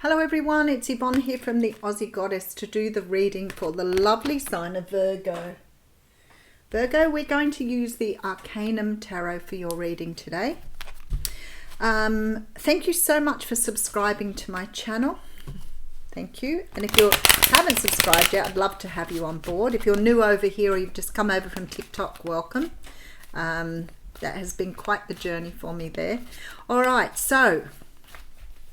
Hello everyone, it's Yvonne here from the Aussie Goddess to do the reading for the lovely sign of Virgo. Virgo, we're going to use the Arcanum Tarot for your reading today. Thank you so much for subscribing to my channel. Thank you. And if you haven't subscribed yet, I'd love to have you on board. If you're new over here or you've just come over from TikTok, welcome. That has been quite the journey for me there. All right, so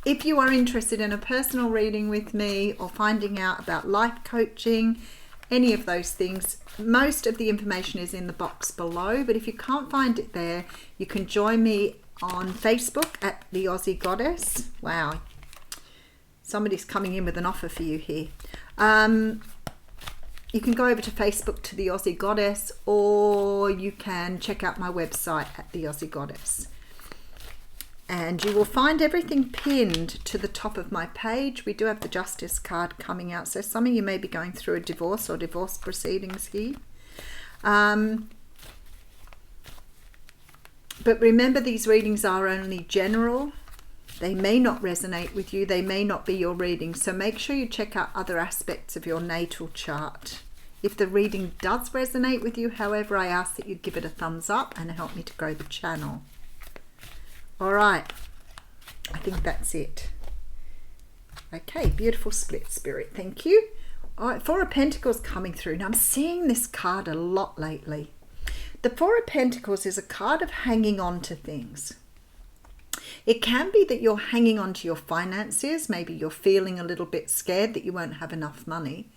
if you are interested in a personal reading with me or finding out about life coaching, any of those things, most of the information is in the box below. But if you can't find it there, you can join me on Facebook at the Aussie Goddess. Wow, somebody's coming in with an offer for you here. You can go over to Facebook to the Aussie Goddess, or you can check out my website at the Aussie Goddess. And you will find everything pinned to the top of my page. We do have the Justice card coming out. So some of you may be going through a divorce or divorce proceedings here. But remember, these readings are only general. They may not resonate with you. They may not be your reading. So make sure you check out other aspects of your natal chart. If the reading does resonate with you, however, I ask that you give it a thumbs up and help me to grow the channel. All right, I think that's it. Okay, beautiful split, Spirit. Thank you. All right, Four of Pentacles coming through. Now, I'm seeing this card a lot lately. The Four of Pentacles is a card of hanging on to things. It can be that you're hanging on to your finances. Maybe you're feeling a little bit scared that you won't have enough money.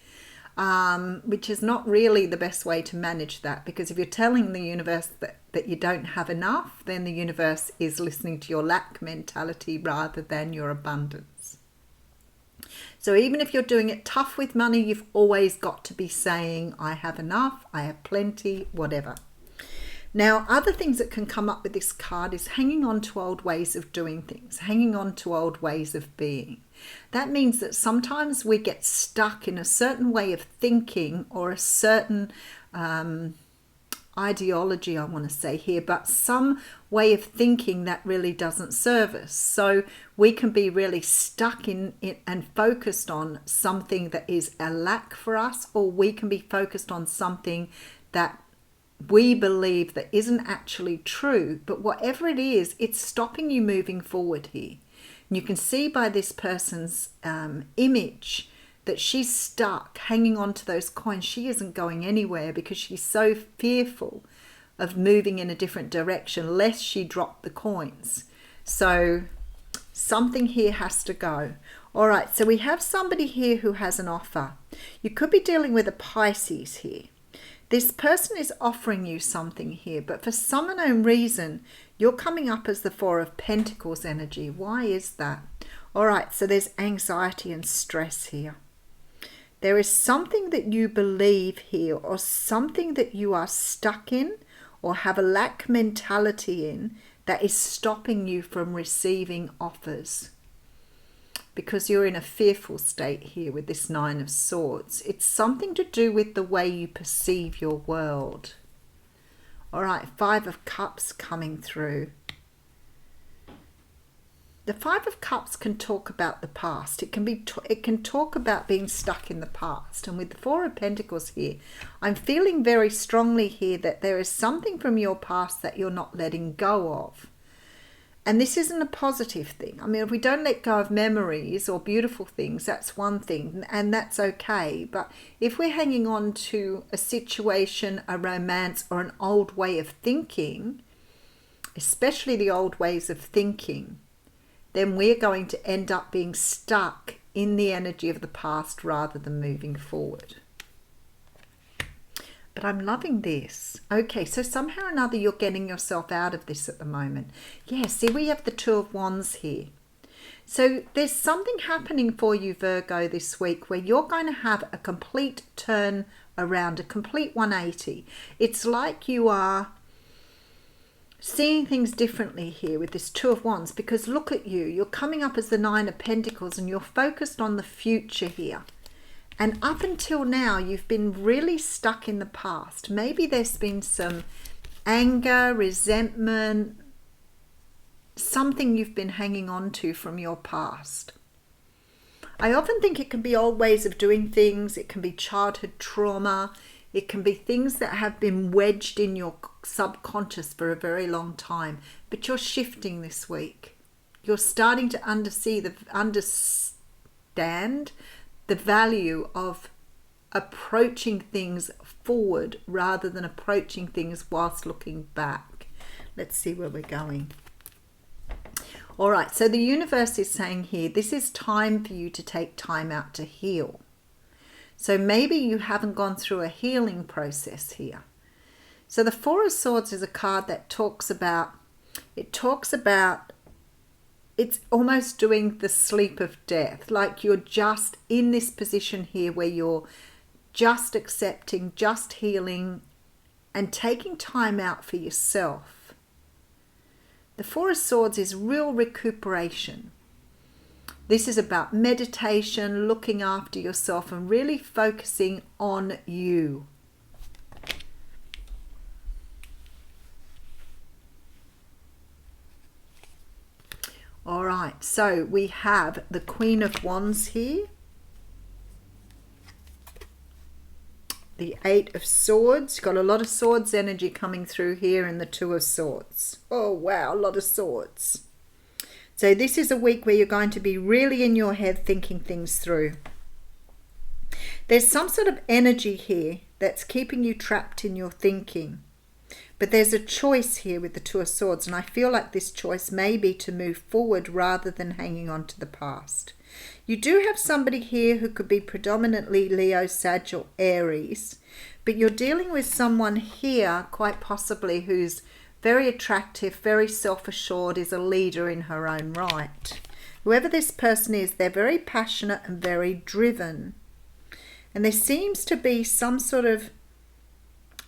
Which is not really the best way to manage that, because if you're telling the universe that you don't have enough, then the universe is listening to your lack mentality rather than your abundance. So even if you're doing it tough with money, you've always got to be saying, I have enough, I have plenty, whatever. Now, other things that can come up with this card is hanging on to old ways of doing things, hanging on to old ways of being. That means that sometimes we get stuck in a certain way of thinking or a certain ideology, I want to say here, but some way of thinking that really doesn't serve us. So we can be really stuck in it and focused on something that is a lack for us, or we can be focused on something that we believe that isn't actually true. But whatever it is, it's stopping you moving forward here. And you can see by this person's image that she's stuck hanging on to those coins. She isn't going anywhere because she's so fearful of moving in a different direction lest she drop the coins. So something here has to go. All right, so we have somebody here who has an offer. You could be dealing with a Pisces here. This person is offering you something here, but for some unknown reason, you're coming up as the Four of Pentacles energy. Why is that? All right, so there's anxiety and stress here. There is something that you believe here, or something that you are stuck in or have a lack mentality in, that is stopping you from receiving offers. Because you're in a fearful state here with this Nine of Swords. It's something to do with the way you perceive your world. All right, Five of Cups coming through. The Five of Cups can talk about the past. It can talk about being stuck in the past. And with the Four of Pentacles here, I'm feeling very strongly here that there is something from your past that you're not letting go of. And this isn't a positive thing. I mean, if we don't let go of memories or beautiful things, that's one thing, and that's okay. But if we're hanging on to a situation, a romance, or an old way of thinking, especially the old ways of thinking, then we're going to end up being stuck in the energy of the past rather than moving forward. But I'm loving this. Okay, so somehow or another you're getting yourself out of this at the moment. Yeah, see, we have the Two of Wands here. So there's something happening for you, Virgo, this week where you're going to have a complete turn around, a complete 180. It's like you are seeing things differently here with this Two of Wands, because look at you. You're coming up as the Nine of Pentacles and you're focused on the future here. And up until now, you've been really stuck in the past. Maybe there's been some anger, resentment, something you've been hanging on to from your past. I often think it can be old ways of doing things. It can be childhood trauma. It can be things that have been wedged in your subconscious for a very long time. But you're shifting this week. You're starting to understand the value of approaching things forward rather than approaching things whilst looking back. Let's see where we're going. All right, so the universe is saying here, this is time for you to take time out to heal. So maybe you haven't gone through a healing process here. So the Four of Swords is a card that talks about, it's almost doing the sleep of death. Like you're just in this position here where you're just accepting, just healing, and taking time out for yourself. The Four of Swords is real recuperation. This is about meditation, looking after yourself, and really focusing on you. All right, so we have the Queen of Wands here. The Eight of Swords. You've got a lot of swords energy coming through here, and the Two of Swords. Oh, wow, a lot of swords. So this is a week where you're going to be really in your head thinking things through. There's some sort of energy here that's keeping you trapped in your thinking. But there's a choice here with the Two of Swords, and I feel like this choice may be to move forward rather than hanging on to the past. You do have somebody here who could be predominantly Leo, Sag, or Aries, but you're dealing with someone here, quite possibly, who's very attractive, very self-assured, is a leader in her own right. Whoever this person is, they're very passionate and very driven. And there seems to be some sort of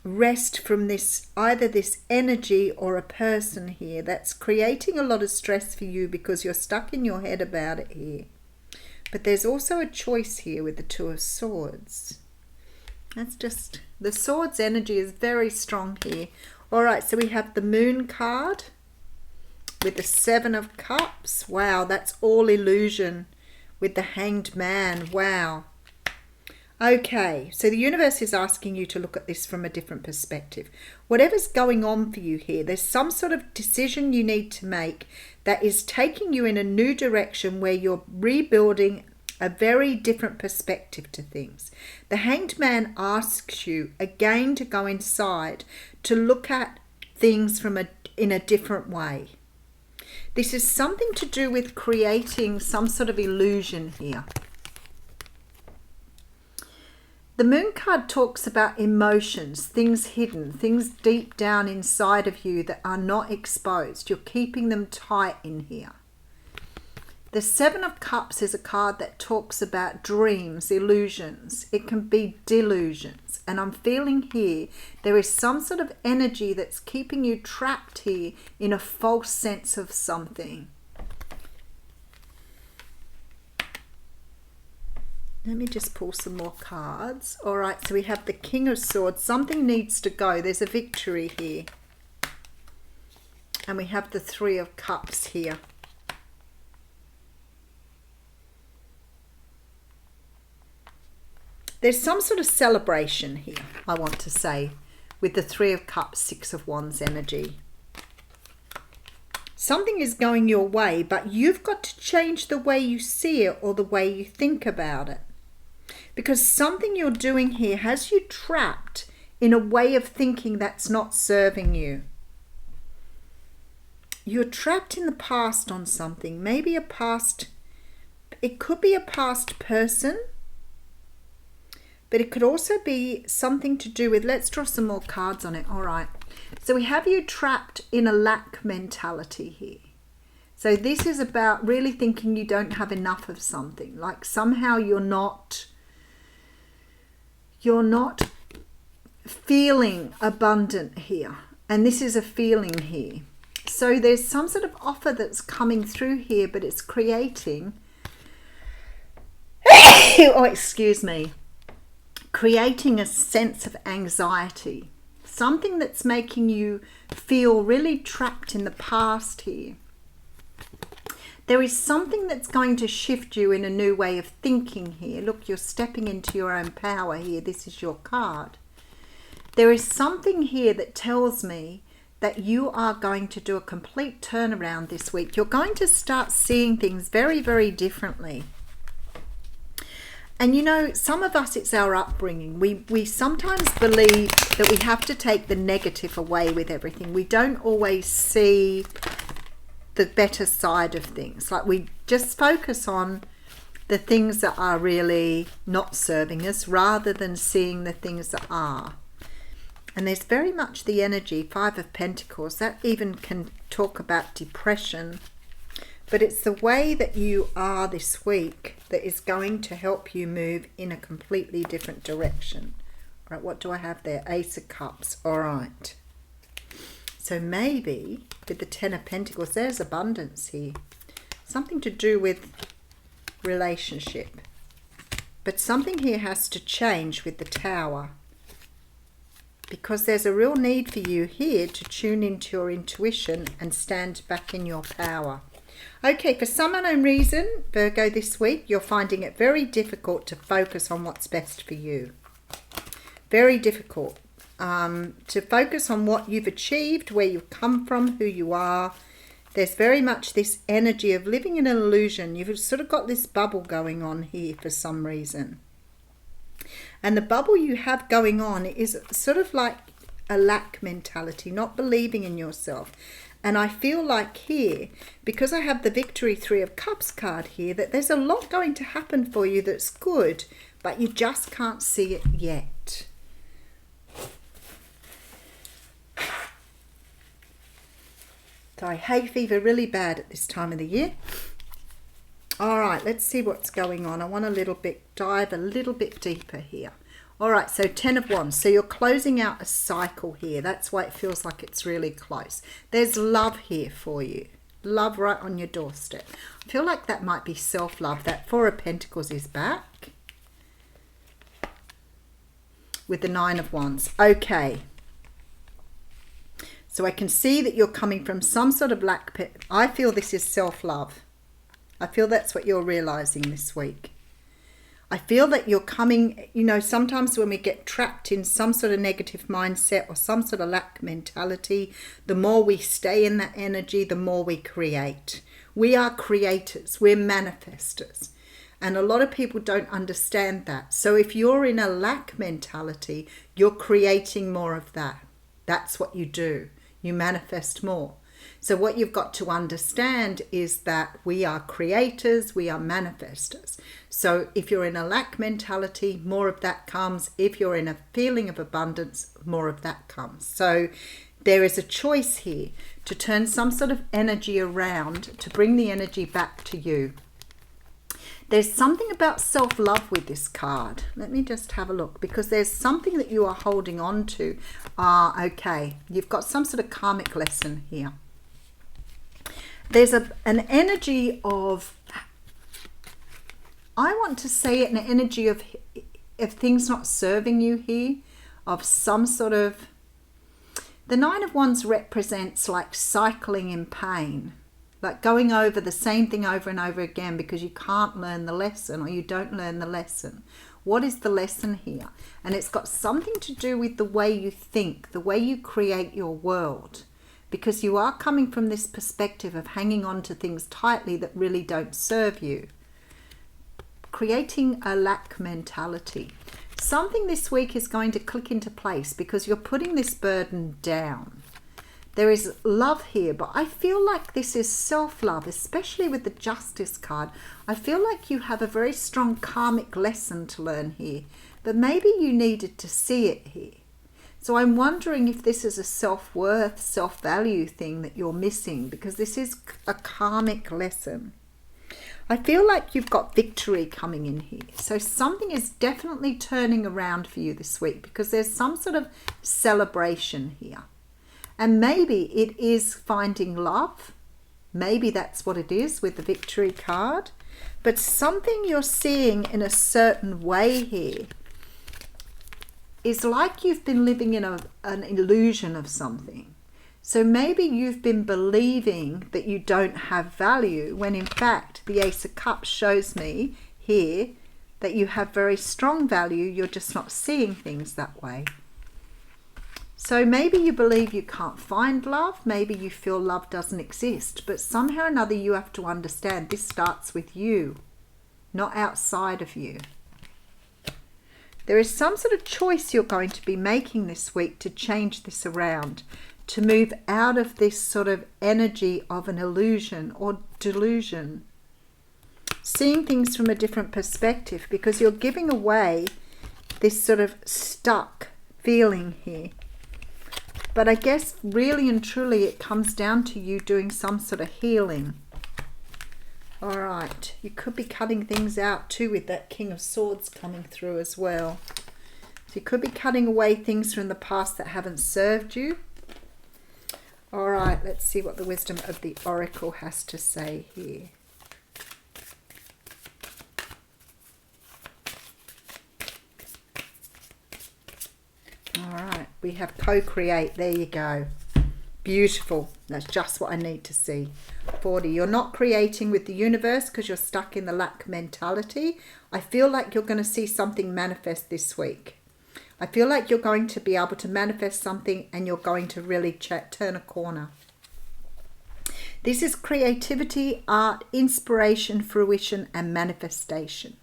rest from this, either this energy or a person here that's creating a lot of stress for you because you're stuck in your head about it here. But there's also a choice here with the Two of Swords. That's just, the Swords energy is very strong here. All right, so we have the Moon card with the Seven of Cups. Wow, that's all illusion with the Hanged Man. Wow. Okay, so the universe is asking you to look at this from a different perspective. Whatever's going on for you here, there's some sort of decision you need to make that is taking you in a new direction where you're rebuilding a very different perspective to things. The Hanged Man asks you again to go inside to look at things from in a different way. This is something to do with creating some sort of illusion here. The Moon card talks about emotions, things hidden, things deep down inside of you that are not exposed. You're keeping them tight in here. The Seven of Cups is a card that talks about dreams, illusions. It can be delusions. And I'm feeling here there is some sort of energy that's keeping you trapped here in a false sense of something. Let me just pull some more cards. All right, so we have the King of Swords. Something needs to go. There's a victory here. And we have the Three of Cups here. There's some sort of celebration here, I want to say, with the Three of Cups, Six of Wands energy. Something is going your way, but you've got to change the way you see it or the way you think about it. Because something you're doing here has you trapped in a way of thinking that's not serving you. You're trapped in the past on something. Maybe a past, it could be a past person, but it could also be something to do with, let's draw some more cards on it. All right. So we have you trapped in a lack mentality here. So this is about really thinking you don't have enough of something. Like somehow you're not feeling abundant here. And this is a feeling here. So there's some sort of offer that's coming through here, but it's creating, oh, excuse me, creating a sense of anxiety. Something that's making you feel really trapped in the past here. There is something that's going to shift you in a new way of thinking here. Look, you're stepping into your own power here. This is your card. There is something here that tells me that you are going to do a complete turnaround this week. You're going to start seeing things very, very differently. And you know, some of us, it's our upbringing. We sometimes believe that we have to take the negative away with everything. We don't always see the better side of things. Like, we just focus on the things that are really not serving us rather than seeing the things that are. And there's very much the energy, Five of Pentacles, that even can talk about depression. But it's the way that you are this week that is going to help you move in a completely different direction. All right, what do I have there? Ace of Cups. All right. So maybe with the Ten of Pentacles, there's abundance here. Something to do with relationship. But something here has to change with the Tower. Because there's a real need for you here to tune into your intuition and stand back in your power. Okay, for some unknown reason, Virgo, this week, you're finding it very difficult to focus on what's best for you. Very difficult. To focus on what you've achieved, where you've come from, who you are. There's very much this energy of living in an illusion. You've sort of got this bubble going on here for some reason. And the bubble you have going on is sort of like a lack mentality, not believing in yourself. And I feel like here, because I have the Victory Three of Cups card here, that there's a lot going to happen for you that's good, but you just can't see it yet. So hay fever really bad at this time of the year. All right, let's see what's going on. I want dive a little bit deeper here. All right, so Ten of Wands. So you're closing out a cycle here. That's why it feels like it's really close. There's love here for you. Love right on your doorstep. I feel like that might be self-love. That Four of Pentacles is back with the Nine of Wands. Okay. So I can see that you're coming from some sort of lack. I feel this is self-love. I feel that's what you're realizing this week. I feel that you're coming, you know, sometimes when we get trapped in some sort of negative mindset or some sort of lack mentality, the more we stay in that energy, the more we create. We are creators. We're manifestors. And a lot of people don't understand that. So if you're in a lack mentality, you're creating more of that. That's what you do. You manifest more. So what you've got to understand is that we are creators, we are manifestors. So if you're in a lack mentality, more of that comes. If you're in a feeling of abundance, more of that comes. So there is a choice here to turn some sort of energy around, to bring the energy back to you. There's something about self-love with this card. Let me just have a look, because there's something that you are holding on to. Okay, you've got some sort of karmic lesson here. There's an energy of, I want to say an energy of things not serving you here, of some sort of, the Nine of Wands represents like cycling in pain, like going over the same thing over and over again because you can't learn the lesson, or you don't learn the lesson. What is the lesson here? And it's got something to do with the way you think, the way you create your world. Because you are coming from this perspective of hanging on to things tightly that really don't serve you. Creating a lack mentality. Something this week is going to click into place because you're putting this burden down. There is love here, but I feel like this is self-love, especially with the Justice card. I feel like you have a very strong karmic lesson to learn here, but maybe you needed to see it here. So I'm wondering if this is a self-worth, self-value thing that you're missing, because this is a karmic lesson. I feel like you've got victory coming in here. So something is definitely turning around for you this week, because there's some sort of celebration here. And maybe it is finding love. Maybe that's what it is with the Victory card. But something you're seeing in a certain way here is like you've been living in an illusion of something. So maybe you've been believing that you don't have value, when in fact the Ace of Cups shows me here that you have very strong value. You're just not seeing things that way. So maybe you believe you can't find love. Maybe you feel love doesn't exist. But somehow or another you have to understand this starts with you, not outside of you. There is some sort of choice you're going to be making this week to change this around, to move out of this sort of energy of an illusion or delusion. Seeing things from a different perspective, because you're giving away this sort of stuck feeling here. But I guess really and truly it comes down to you doing some sort of healing. All right, you could be cutting things out too with that King of Swords coming through as well. So you could be cutting away things from the past that haven't served you. All right, let's see what the wisdom of the Oracle has to say here. All right, we have co-create. There you go. Beautiful. That's just what I need to see. 40. You're not creating with the universe because you're stuck in the lack mentality. I feel like you're going to see something manifest this week. I feel like you're going to be able to manifest something and you're going to really turn a corner. This is creativity, art, inspiration, fruition, and manifestation.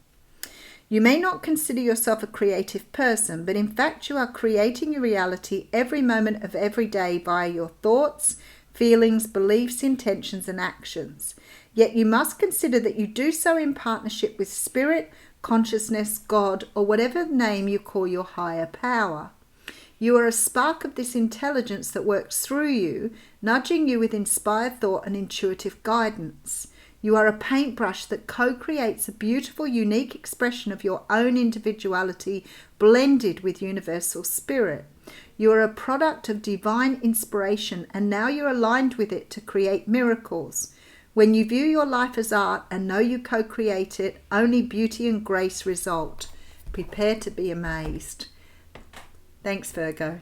You may not consider yourself a creative person, but in fact you are creating your reality every moment of every day via your thoughts, feelings, beliefs, intentions, and actions. Yet you must consider that you do so in partnership with spirit, consciousness, God, or whatever name you call your higher power. You are a spark of this intelligence that works through you, nudging you with inspired thought and intuitive guidance. You are a paintbrush that co-creates a beautiful, unique expression of your own individuality blended with universal spirit. You are a product of divine inspiration, and now you're aligned with it to create miracles. When you view your life as art and know you co-create it, only beauty and grace result. Prepare to be amazed. Thanks, Virgo.